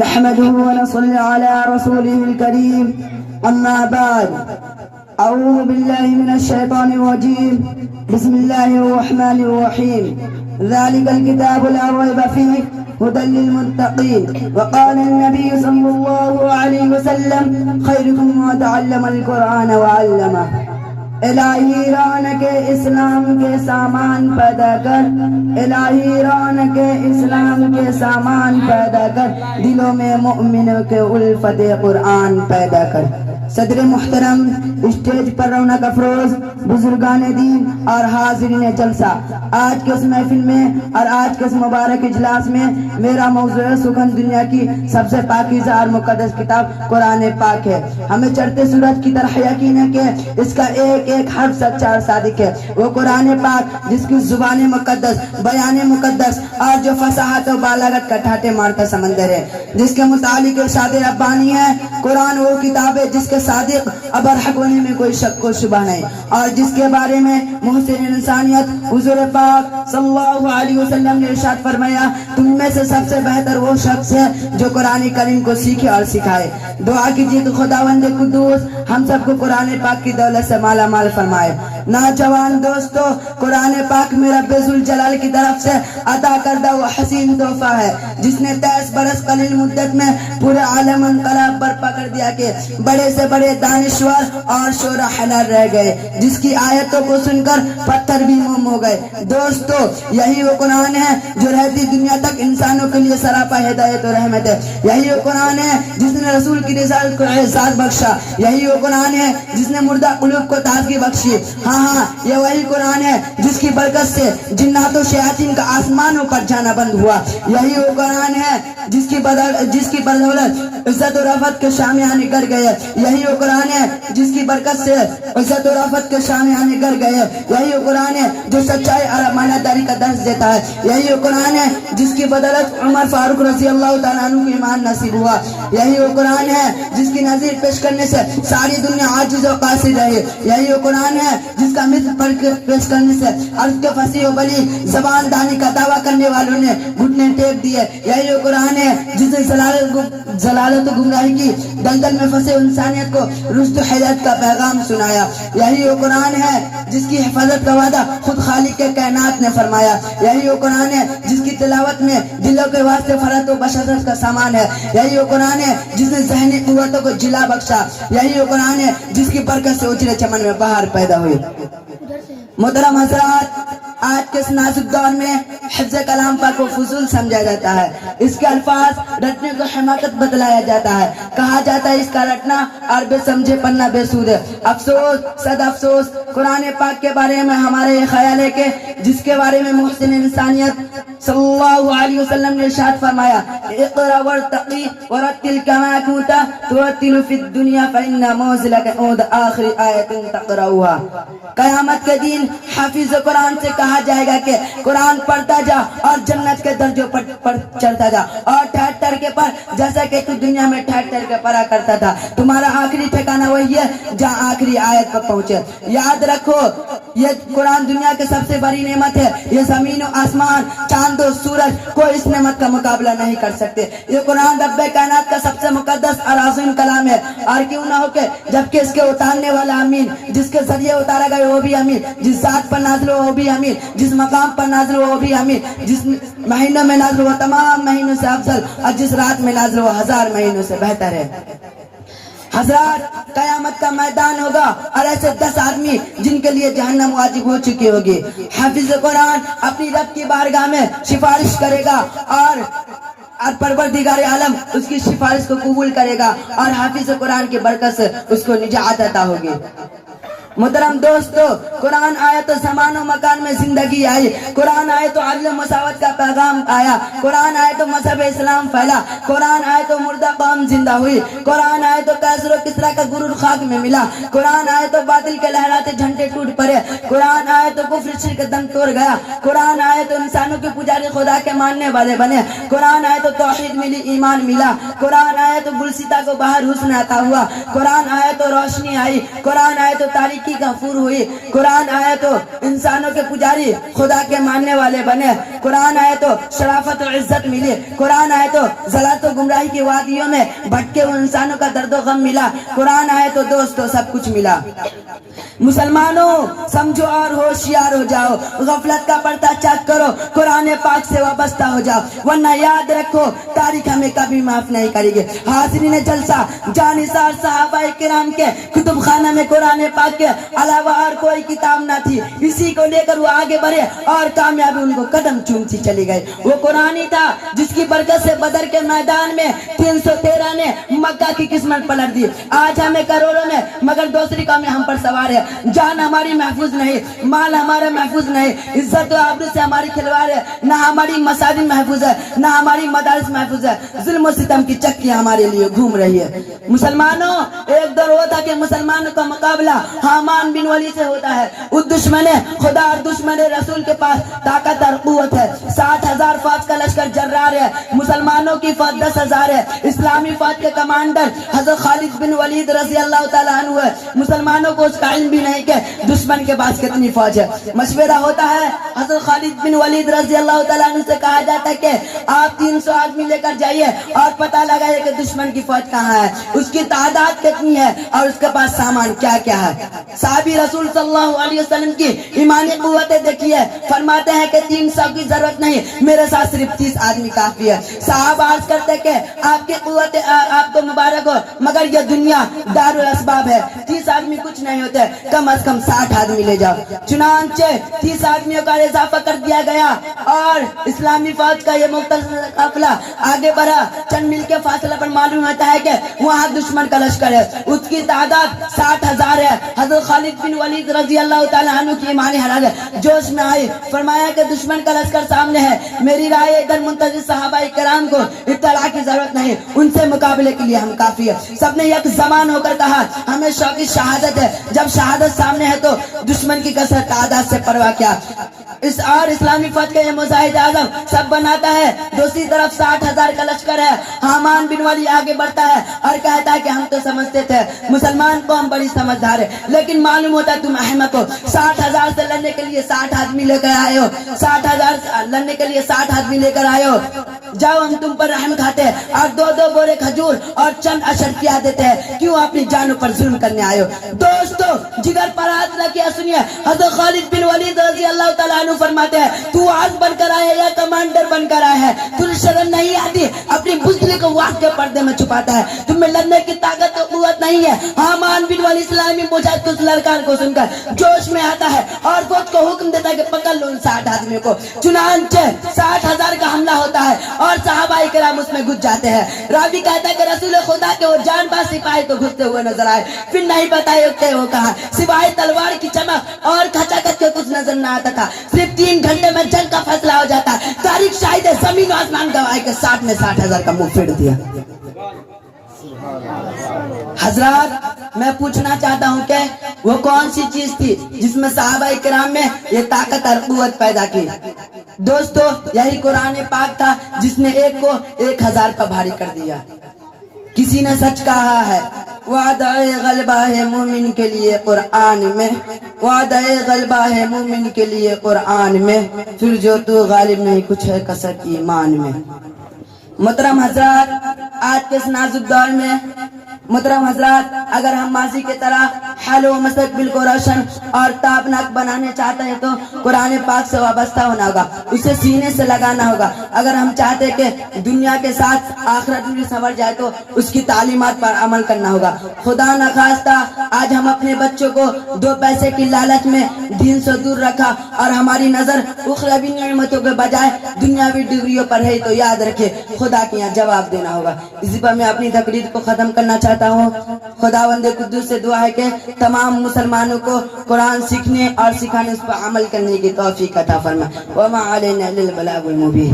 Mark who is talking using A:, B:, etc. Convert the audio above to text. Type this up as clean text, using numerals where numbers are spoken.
A: نحمده ونصلي على رسوله الكريم أما بعد أعوذ بالله من الشيطان الرجيم بسم الله الرحمن الرحيم ذلك الكتاب لا ريب فيه هدى للمتقين وقال النبي صلى الله عليه وسلم خيركم من تعلم القرآن وعلمه الہی رونق اسلام کے سامان پیدا کر، الہی رونق اسلام کے سامان پیدا کر، دلوں میں مومنوں کے الفت قرآن پیدا کر۔ صدر محترم، اسٹیج پر رونق افروز بزرگان دین اور حاضرین جلسہ، آج کے اس محفل میں اور آج کے اس مبارک اجلاس میں میرا موضوع سخن دنیا کی سب سے پاکیزہ اور مقدس کتاب قرآن پاک ہے۔ ہمیں چڑھتے سورج کی طرح یقین ہے کہ اس کا ایک ایک حرف سچا اور صادق ہے۔ وہ قرآن پاک جس کی زبان مقدس، بیان مقدس اور جو فصاحت و بلاغت کا ٹھاٹے مارتا سمندر ہے، جس کے متعلق ارشاد ربانی ہے، قرآن وہ کتاب ہے جس کے صادق ابر حق ہونے میں کوئی شک و شبہ نہیں، اور جس کے بارے میں محسن انسانیت حضور پاک صلی اللہ علیہ وسلم نے ارشاد فرمایا، تم میں سے سب سے بہتر وہ شخص ہے جو قرآن کریم کو سیکھے اور سکھائے۔ دعا کیجیے کہ خداوند قدوس ہم سب کو قرآن پاک کی دولت سے مالا مال فرمائے۔ نوجوان دوستو، قرآن پاک میں رب ذوالجلال کی طرف سے عطا کردہ وہ حسین تحفہ ہے جس نے 23 برس قلیل مدت میں پورے عالم انقلاب برپا کر دیا کہ بڑے سے بڑے دانشور اور شعراء حیران رہ گئے، جس کی آیتوں کو سن کر پتھر بھی موم ہو گئے۔ دوستو، یہی وہ قرآن ہے جو رہتی دنیا تک انسانوں کے لیے سراپا ہدایت و رحمت ہے۔ یہی وہ قرآن ہے جس نے رسول کی رسالت کو اعزاز بخشا۔ یہی وہ قرآن ہے جس نے مردہ قلوب کو تازگی بخشی۔ ہاں، یہ وہی قرآن ہے جس کی برکت سے جنات و شیاطین کا آسمانوں پر جانا بند ہوا۔ یہی وہ قرآن ہے جس کی بدولت عزت و رفعت کے شامیانے گر گئے۔ یہی وہ قرآن ہے جس کی برکت سے عزت و رفعت کے شامیانے گر گئے۔ یہی وہ قرآن ہے جو سچائی اور امانتداری کا درس دیتا ہے۔ یہی وہ قرآن ہے جس کی بدولت عمر فاروق رضی اللہ تعالیٰ عنہ کو ایمان نصیب ہوا۔ یہی وہ قرآن ہے جس کی نظیر پیش کرنے سے ساری دنیا عاجز و قاصر رہی۔ یہی وہ قرآن ہے جس کا مثل پیش کرنے سے عرض کے فصیح و بلی زبان دانی کا دعویٰ کرنے والوں نے گھٹنے ٹیک دیے۔ یہی وہ قرآن ہے جس نے ضلالت و گمراہی کی دلدل میں پھنسے انسانیت کو رشد و ہدایت کا پیغام سنایا۔ یہی وہ قرآن ہے جس کی حفاظت کا وعدہ خود خالق کے کائنات نے فرمایا۔ یہی وہ قرآن ہے جس کی تلاوت میں دلوں کے واسطے فرحت و بشاشت کا سامان ہے۔ یہی وہ قرآن ہے جس نے ذہنی قوتوں کو جلا بخشا۔ یہی وہ قرآن ہے جس کی برکت سے اجڑے چمن میں بہار پیدا ہوئی۔ محترم حضرات، آج کے اس نازک دور میں حفظ کلام پاک کو فضول سمجھا جاتا ہے۔ اس کے الفاظ رٹنے کو حماقت بتلایا جاتا ہے۔ کہا جاتا ہے اس کا رٹنا اور بے سمجھے پڑھنا بے سود ہے۔ افسوس، صد افسوس، قرآن پاک کے بارے میں ہمارا یہ خیال ہے کہ جس کے بارے میں محسن انسانیت صلی اللہ علیہ وسلم نے ارشاد فرمایا، اقرأ وارتقی ورتل کما کنت ترتل فی الدنیا فإن منزلک عند آخر آیت تقرأها۔ قیامت کے دن حافظ قرآن سے کہا جائے گا کہ قرآن پڑھتا جا اور جنت کے درجوں پر چڑھتا جا، اور ٹھہر کے پر جیسا کہ تو دنیا میں ٹھہر کے پڑھا کرتا تھا، تمہارا آخری ٹھکانہ وہی ہے جہاں آخری آیت پر پہنچے۔ یاد رکھو، یہ قرآن دنیا کے سب سے بڑی نعمت ہے۔ یہ زمین و آسمان، چاند و سورج کوئی اس نعمت کا مقابلہ نہیں کر سکتے۔ یہ قرآن رب کائنات کا سب سے مقدس اور عظیم کلام ہے، اور کیوں نہ ہو کہ جبکہ اس کے اتارنے والا امین، جس کے ذریعے اتارا گیا وہ بھی امین، جس ذات پر نازل ہو وہ بھی امین، جس مقام پر نازل ہو وہ بھی امین، جس مہینوں میں نازل ہو تمام مہینوں سے افضل، اور جس رات میں نازل ہو 1000 مہینوں سے بہتر ہے۔ حضرات، قیامت کا میدان ہوگا اور ایسے 10 آدمی جن کے لیے جہنم واجب ہو چکی ہوگی۔ حافظ قرآن اپنی رب کی بارگاہ میں سفارش کرے گا اور پروردگار عالم اس کی سفارش کو قبول کرے گا، اور حافظ قرآن کی برکت سے اس کو نجات عطا ہوگی۔ محترم دوستو، قرآن آیا تو زمان و مکان میں زندگی آئی، قرآن آیا تو عدل و مساوات کا پیغام آیا، قرآن آیا تو مذہب اسلام پھیلا، قرآن آیا تو مردہ قوم زندہ ہوئی، قرآن آیا تو کیسر و کسرا کا غرور خاک میں ملا، قرآن آیا تو باطل کے لہراتے جھنڈے ٹوٹ پڑے، قرآن آیا تو کفر شرک دم توڑ گیا، قرآن آیا تو انسانوں کے پجاری خدا کے ماننے والے بنے، قرآن آیا تو توحید ملی، ایمان ملا، قرآن آیا تو گلستہ کو باہر حسن عطا ہوا، قرآن آیا تو روشنی آئی، قرآن آیا تو تاریکی की गफूर हुई, कुरान आए तो इंसानों के पुजारी खुदा के मानने वाले बने, कुरान आए तो शराफत और इज्जत मिली, कुरान आए तो ज़लात और गुमराही की वादियों में भटके हुए इंसानों का दर्द गम मिला, कुरान आए तो दोस्तों सब कुछ मिला। मुसलमानों समझो और होशियार हो जाओ, गफलत का पर्दा चेक करो, कुरान पाक से वाबस्ता हो जाओ, वरना याद रखो तारीख हमें कभी माफ नहीं करेगी। हाज़रीन जलसा, जानिसार सहाबाए किराम के कुतुब खाना में कुरान पाक के अलावा और कोई किताब ना थी, इसी को लेकर वो आगे बढ़े और कामयाबी उनको कदम चूमती चली गई। वो कुरान ही था जिसकी बरकत से बदर के मैदान में 313 ने मक्का की किस्मत पलट दी। आज हमें करोड़ों में मगर दूसरी कौमें हम पर सवार है, जान हमारी महफूज नहीं, माल हमारा महफूज नहीं, इज्जत और आबरू से हमारी खिलवाड़ है, ना हमारी मसाजिद महफूज है, ना हमारी मदारिस महफूज है, जुल्म और सितम की चक्की हमारे लिए घूम रही है। मुसलमानों एक दौर होता कि मुसलमानों का मुकाबला हामान बिन वली से होता है, उस दुश्मन खुदा और दुश्मन रसूल के पास ताकत और कुव्वत है, 60,000 फौज का लश्कर जर्रार है, मुसलमानों की फौज 10,000 है, इस्लामी फौज के कमांडर हजरत खालिद बिन वलीद रज़ी अल्लाह ताला अन्हु है। मुसलमानों को उसका इल्म भी नहीं कि दुश्मन के पास कितनी फौज है। मशवरा होता है, हजरत खालिद बिन वलीद रज़ी अल्लाह ताला अन्हु से कहा जाता है कि आप 300 आदमी लेकर जाइए और पता लगाइए कि दुश्मन की फौज कहाँ है, उसकी तादाद कितनी है और उसके पास सामान क्या क्या है। साहबी रसूल सल्लल्लाहु अलैहि वसल्लम की ईमानी कुव्वतें देखिए, फरमाते हैं कि 300 की जरूरत नहीं, मेरे साथ सिर्फ 30 आदमी काफी है। साहबा अर्ज करते कि आपकी कुव्वतें आपको मुबारक हो, मगर यह दुनिया दारुल असबाब है, 30 आदमी कुछ नहीं होते, कम से कम 60 आदमी ले जाओ। चुनांचे 30 आदमियों का इजाफा कर दिया गया और इस्लामी फौज का ये मुख्तसर काफिला आगे बढ़ा। चंद मील के फासले पर मालूम होता है कि वहाँ दुश्मन का लश्कर है, उसकी तादाद 60,000 है। हजरत खालिद बिन वलीद रजी अल्लाह ताला अन्हु की ईमानी हालत जोश में आई, फरमाया कि दुश्मन का लश्कर सामने है, मेरी राय इधर मुंतजिर सहाबाए किराम को इत्तला की जरूरत नहीं, उनसे मुकाबले के लिए हम काफी है। सबने एक जमान होकर कहा हमें शौकी शहादत है, जब शहादत सामने है तो दुश्मन की कसरत तादाद से परवाह क्या। इस और इस्लामी फौज का ये मुजाहिद आजम सब बनाता है, दूसरी तरफ 60,000 का लश्कर है। हामान बिन वली आगे बढ़ता है और कहता है कि हम तो समझते थे मुसलमान कौम बड़ी समझदार है, लेकिन मालूम होता है तुम अहमक हो। 60,000 से लड़ने के लिए 60 आदमी लेकर आए हो, 60,000 लड़ने के लिए 60 आदमी लेकर आए हो, जाओ हम तुम पर रहम खाते हैं और 2-2 बोरे खजूर और चंद अशर्फिया देते हैं, क्यों अपनी जानों पर जुल्म करने आए हो। दोस्तों जिगर पर हाथ रखिए, सुनिए हज़रत खालिद बिन वलीद रज़ी अल्लाह ताला अन्हु फरमाते हैं तू आज बनकर आया या कमांडर बनकर आया है, तुझे शर्म नहीं आती, अपनी बुज़दिली को वाक़ के पर्दे में छुपाता है, तुम्हें लड़ने की ताकत और कुव्वत नहीं है। हामान बिन वली इस्लामी मुजाहिद उस लड़का को सुनकर जोश में आता है और फौज को हुक्म देता है कि पकड़ लो उन 60 आदमियों को। चुनांचे 60,000 का हमला होता है और सहाबाए किराम उसमें घुस जाते हैं। रावी कहता है कि रसूल खुदा के वो जानबाज सिपाही तो घुसते हुए नजर आए, फिर नहीं पता वो कहा, सिवाय तलवार की चमक और खचाखच के कुछ नजर न आता था। सिर्फ 3 घंटे में जंग का फैसला हो जाता। तारीख शाहिद है, जमीन आसमान गवाह के 60 ने 60,000 का मुंह फेर दिया। हजरत मैं पूछना चाहता हूँ कि वो कौन सी चीज थी जिसमें सहाबाए किराम में ये ताकत और कुव्वत पैदा की। दोस्तों यही कुरान पाक था जिसने एक को 1,000 पर भारी कर दिया। किसी ने सच कहा है, वादा-ए गलबा है मोमिन के लिए कुरान में, वादा-ए गलबा है मोमिन के लिए कुरान में, फिर जो तू गालिब नहीं कुछ है कसर ईमान में। मोहतरम हजरात आज के इस नाजुक दौर में मोहतरम हजरात अगर हम माजी की तरह हाल व मुस्तकबिल को रोशन और ताबनाक बनाने चाहते हैं तो कुरान पाक से वाबस्ता होना होगा, उसे सीने से लगाना होगा। अगर हम चाहते हैं कि दुनिया के साथ आखिरत भी संवर जाए तो उसकी तालीमात पर अमल करना होगा। खुदा न खास्ता आज हम अपने बच्चों को 2 पैसे की लालच में दीन से दूर रखा और हमारी नजर उखरवी नेमतों के बजाय दुनियावी डिग्रियों पर है, तो याद रखिए खुदा के यहाँ जवाब देना होगा। इसी पर मैं अपनी तकरीर को खत्म करना चाहता हूँ। खुदावंद कुद्दूस से दुआ है कि तमाम मुसलमानों को कुरान सीखने और सिखाने, उस पर अमल करने की तौफीक अता फरमाए। वमा अलैना इल्लल बलागुल मुबीन।